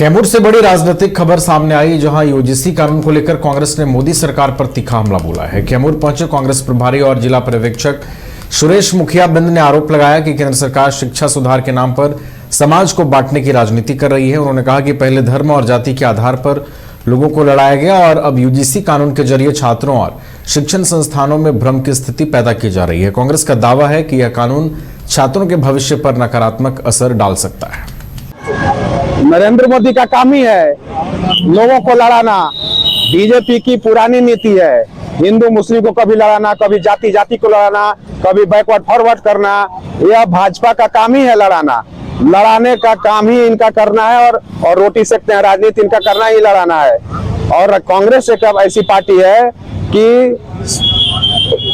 कैमूर से बड़ी राजनीतिक खबर सामने आई, जहां यूजीसी कानून को लेकर कांग्रेस ने मोदी सरकार पर तीखा हमला बोला है। कैमूर पहुंचे कांग्रेस प्रभारी और जिला पर्यवेक्षक सुरेश मुखिया बिंद ने आरोप लगाया कि केंद्र सरकार शिक्षा सुधार के नाम पर समाज को बांटने की राजनीति कर रही है। उन्होंने कहा कि पहले धर्म और जाति के आधार पर लोगों को लड़ाया गया और अब यूजीसी कानून के जरिए छात्रों और शिक्षण संस्थानों में भ्रम की स्थिति पैदा की जा रही है। कांग्रेस का दावा है कि यह कानून छात्रों के भविष्य पर नकारात्मक असर डाल सकता है। नरेंद्र मोदी का काम ही है लोगों को लड़ाना। बीजेपी की पुरानी नीति है हिंदू मुस्लिम को कभी लड़ाना, कभी जाति जाति को लड़ाना, कभी बैकवर्ड फॉरवर्ड करना। यह भाजपा का काम ही है लड़ाना। लड़ाने का काम ही इनका करना है और रोटी सेकते हैं, राजनीति इनका करना ही लड़ाना है। और कांग्रेस एक ऐसी पार्टी है कि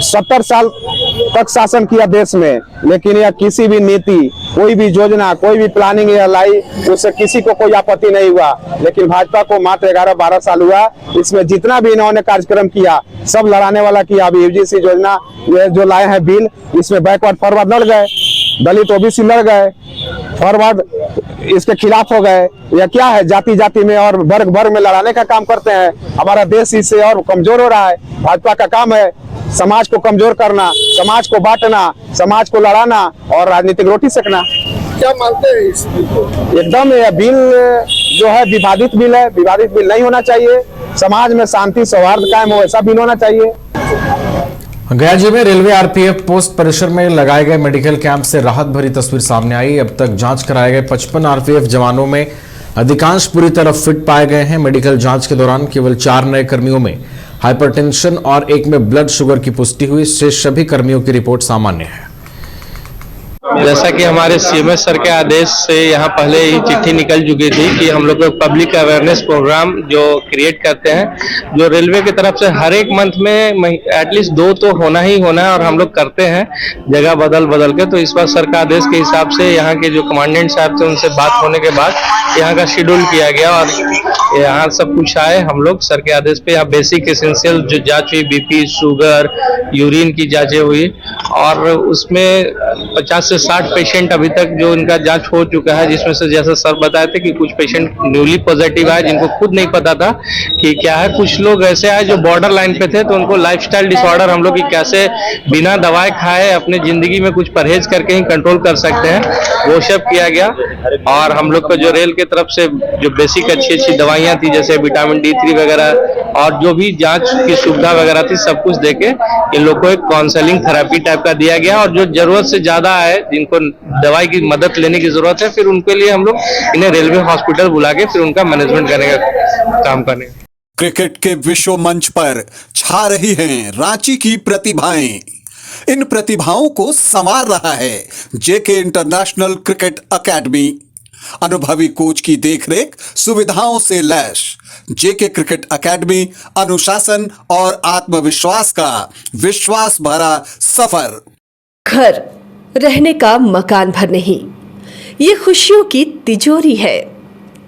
70 साल तक शासन किया देश में, लेकिन यह किसी भी नीति, कोई भी योजना, कोई भी प्लानिंग यह लाई, उससे किसी को कोई आपत्ति नहीं हुआ। लेकिन भाजपा को मात्र 11-12 साल हुआ, इसमें जितना भी इन्होंने कार्यक्रम किया सब लड़ाने वाला किया। अभी यूजीसी योजना ये जो लाए हैं बिल, इसमें बैकवर्ड फॉरवर्ड लड़ गए, दलित ओबीसी लड़ गए, फॉरवर्ड इसके खिलाफ हो गए। यह क्या है, जाति जाति में और वर्ग वर्ग में लड़ाने का काम करते हैं। हमारा देश इससे और कमजोर हो रहा है। भाजपा का काम है समाज को कमजोर करना, समाज को बांटना, समाज को लड़ाना और राजनीतिक रोटी सेकना। क्या मानते हैं इस बिल को? एकदम यह बिल जो है विवादित बिल है। विवादित बिल नहीं होना चाहिए। समाज में शांति सौहार्द कायम हो ऐसा बिल होना चाहिए। गया जिले में रेलवे आरपीएफ पोस्ट परिसर में लगाए गए मेडिकल कैंप से राहत भरी तस्वीर सामने आई। अब तक जांच कराए गए 55 आरपीएफ जवानों में अधिकांश पूरी तरह फिट पाए गए हैं। मेडिकल जांच के दौरान केवल 4 नए कर्मियों में हाइपरटेंशन और 1 में ब्लड शुगर की पुष्टि हुई। शेष सभी कर्मियों की रिपोर्ट सामान्य है। जैसा कि हमारे सीएमएस सर के आदेश से यहाँ पहले ही चिट्ठी निकल चुकी थी कि हम लोग पब्लिक अवेयरनेस प्रोग्राम जो क्रिएट करते हैं, जो रेलवे की तरफ से हर एक मंथ में एटलीस्ट 2 तो होना ही होना है और हम लोग करते हैं जगह बदल के। तो इस बार सर का आदेश के हिसाब से यहाँ के जो कमांडेंट साहब थे उनसे बात होने के बाद यहाँ का शेड्यूल किया गया और यहाँ सब कुछ आए। हम लोग सर के आदेश पे यहाँ बेसिक एसेंशियल जो जांच हुई, बीपी, शुगर, यूरिन की जांचें हुई और उसमें 50 से 60 पेशेंट अभी तक जो इनका जांच हो चुका है, जिसमें से जैसा सर बताए थे कि कुछ पेशेंट न्यूली पॉजिटिव आए जिनको खुद नहीं पता था कि क्या है। कुछ लोग ऐसे आए जो बॉर्डर लाइन पे थे, तो उनको लाइफस्टाइल डिसऑर्डर हम लोग की कैसे बिना दवाई खाए अपने जिंदगी में कुछ परहेज करके ही कंट्रोल कर सकते हैं, वो सब किया गया। और हम लोग को जो रेल की तरफ से जो बेसिक अच्छी दवाइयां थी जैसे विटामिन D3 वगैरह और जो भी जांच की सुविधा वगैरह थी, सब कुछ देके इन लोग को एक काउंसलिंग थेरेपी टाइप का दिया गया। और जो जरूरत से ज्यादा है, जिनको दवाई की मदद लेने की जरूरत है, फिर उनके लिए हम लोग इन्हें रेलवे हॉस्पिटल बुला के फिर उनका मैनेजमेंट करने का काम करने। क्रिकेट के विश्व मंच पर छा रही हैं रांची की प्रतिभाएं। इन प्रतिभाओं को संवार रहा है जेके इंटरनेशनल क्रिकेट एकेडमी। अनुभवी कोच की देखरेख, सुविधाओं से लैस जेके क्रिकेट एकेडमी अनुशासन और आत्मविश्वास का विश्वास भरा सफर। घर रहने का मकान भर नहीं, ये खुशियों की तिजोरी है।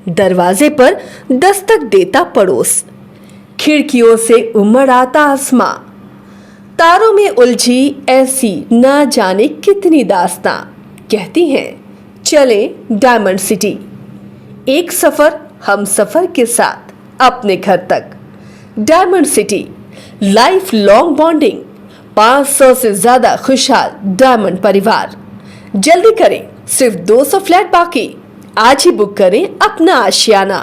दरवाजे पर दस्तक देता पड़ोस, खिड़कियों से उमड़ आता आसमां, तारों में उलझी ऐसी ना जाने कितनी दास्तां। कहती हैं चले डायमंड सिटी, एक सफर हम सफर के साथ अपने घर तक। Diamond city, life long bonding, 500 से ज्यादा खुशहाल डायमंड परिवार। जल्दी करें, सिर्फ 200 फ्लैट बाकी। आज ही बुक करें अपना आशियाना।